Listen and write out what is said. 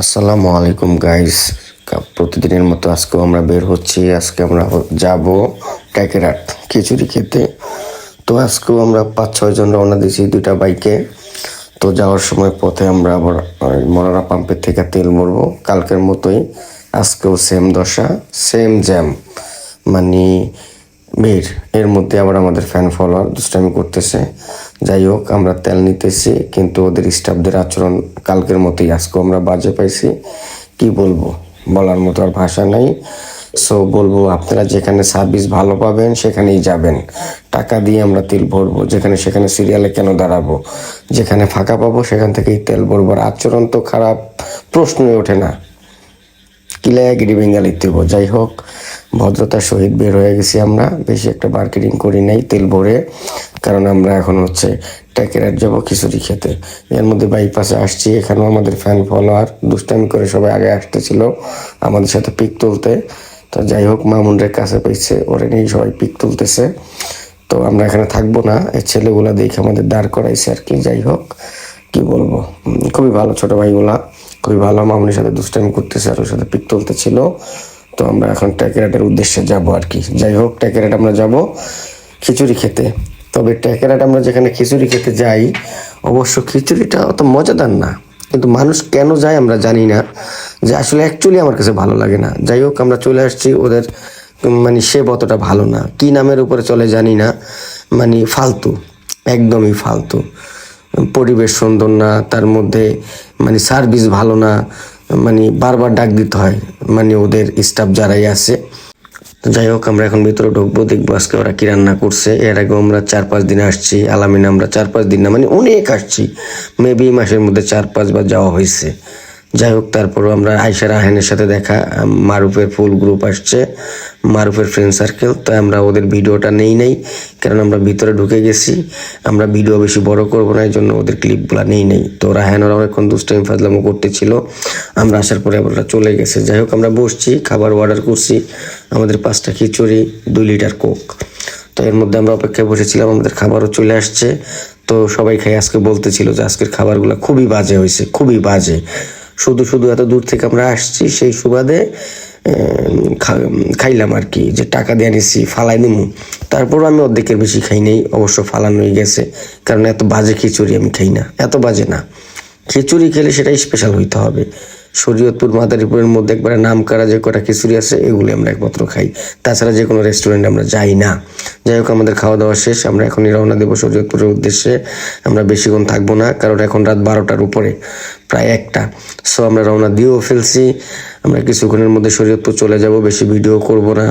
আসসালামু আলাইকুম গাইস। প্রতিদিনের মতো আজকেও আমরা বের হচ্ছি। আজকে আমরা যাব ট্যাকেরাট খিচুড়ি খেতে। তো আজকেও আমরা 5-6 জন রওনা দিয়েছি দুইটা বাইকে। তো যাওয়ার সময় পথে আমরা আবার মরারা পাম্পের থেকে তেল ভরবো। কালকের মতোই আজকেও সেম দশা, সেম জ্যাম, মানে ভিড়। এর মধ্যে আবার আমাদের ফ্যান ফলোয়ার দুষ্টামি করতেছে। যাই হোক, আমরা তেল নিতেছি, কিন্তু ওদের স্টাফদের আচরণ কালকের মতোই আজকেও আমরা বাজে পাইছি। কি বলবো, বলার মতো আর ভাষা নাই। সো বলবো, আপনারা যেখানে সার্ভিস ভালো পাবেন সেখানেই যাবেন। টাকা দিয়ে আমরা তেল ভরবো, যেখানে সেখানে সিরিয়ালে কেন দাঁড়াবো? যেখানে ফাঁকা পাবো সেখান থেকেই তেল ভরবো। আর আচরণ তো খারাপ, প্রশ্নই ওঠে না। কিলাগিরি বেঙ্গালি দেবো। যাই হোক, ভদ্রতার সহিত বের হয়ে গেছি আমরা। বেশি একটা মার্কেটিং করি নাই তেল ভরে, কারণ আমরা এখন হচ্ছে ট্যাকেরাট যাবো খিচুড়ি খেতে। এর মধ্যে বাইপাসে আসছি, এখানেও আমাদের ফ্যান ফলোয়ার দুষ্টামি করে সবাই আগে আসতেছিল আমাদের সাথে পিক তুলতে। তো যাই হোক, মামুনের কাছে পেয়েছে, ওরে নিয়েই সবাই পিক তুলতেছে। তো আমরা এখানে থাকবো না, এই ছেলেগুলা দেখে আমাদের দাঁড় করাইছে আর কি। যাই হোক, কি বলবো, খুবই ভালো ছোট ভাইগুলা, খুবই ভালো। মামুনির সাথে দুষ্টামি করতেছে আর ওর সাথে পিক তুলতেছিল। তো আমরা এখন ট্যাকেরাটের উদ্দেশ্যে যাব আর কি। যাই হোক, ট্যাকেরাট আমরা যাব খিচুড়ি খেতে। তবে ট্যাকেরাট আমরা যেখানে খিচুড়ি খেতে যাই, অবশ্য খিচুড়িটা অত মজাদার না, কিন্তু মানুষ কেন যায় আমরা জানি না। যে আসলে অ্যাকচুয়ালি আমার কাছে ভালো লাগে না। যাই হোক, আমরা চলে আসছি। ওদের মানে সেব অতটা ভালো না, কি নামের উপরে চলে জানি না, মানে ফালতু, একদমই ফালতু। পরিবেশ সুন্দর না, তার মধ্যে মানে সার্ভিস ভালো না, মানে বারবার ডাক দিতে হয় মানে ওদের স্টাফ যারাই আছে। তো যাই হোক, আমরা এখন ভিতরে ঢুকবো, দেখবো আজকে ওরা কি রান্না করছে। এর আগে আমরা 4-5 দিন আসছি আলামিনে, আমরা 4-5 দিন না মানে অনেক আসছি, মেবি মাসের মধ্যে 4-5 বার যাওয়া হয়েছে। যাই হোক, তারপরও আমরা আয়শা রাহানের সাথে দেখা, মারুফের ফুল গ্রুপ আসছে, মারুফের ফ্রেন্ড সার্কেল। তো আমরা ওদের ভিডিওটা নেই, কারণ আমরা ভিতরে ঢুকে গেছি। আমরা ভিডিও বেশি বড় করবো না, এই জন্য ওদের ক্লিপগুলো নেই। তো রাহান ওরা অনেকক্ষণ দুষ্টাইম ফাজলামো করতেছিল। আমরা আসার পরে আবার ওরা চলে গেছে। যাই হোক, আমরা বসছি, খাবার অর্ডার করছি, আমাদের 5টা খিচুড়ি, 2 লিটার কোক। তো এর মধ্যে আমরা অপেক্ষায় বসেছিলাম, আমাদের খাবারও চলে আসছে। তো সবাই খাই আজকে বলতেছিল যে আজকের খাবারগুলো খুবই বাজে হয়েছে, খুবই বাজে। শুধু শুধু এত দূর থেকে আমরা আসছি, সেই সুবাদে খাইলাম আর কি, যে টাকা দিয়ে নিছি, ফালাই দিমু। তারপরও আমি অর্ধেকের বেশি খাই নাই, অবশ্য ফালানোই গেছে, কারণ এত বাজে খিচুড়ি আমি খাই না, এত বাজে না। খিচুড়ি খেলে সেটাই স্পেশাল হইতে হবে। শরীয়তপুর মাদারীপুরের মধ্যে একবারে নাম করা যে কটা খিচুড়ি আছে, এগুলি আমরা একমাত্র খাই, তাছাড়া যে কোনো রেস্টুরেন্টে আমরা যাই না। যাই হোক, আমাদের খাওয়া দাওয়া শেষ, আমরা এখনই রওনা দেবো শরীয়তপুরের উদ্দেশ্যে। আমরা বেশিক্ষণ থাকবো না, কারণ এখন রাত 12টার উপরে, প্রায় 1টা। সো আমরা রওনা দিয়েও ফেলছি। আমরা কিছুক্ষণের মধ্যে শরীয়তপুর চলে যাব, বেশি ভিডিও করব না।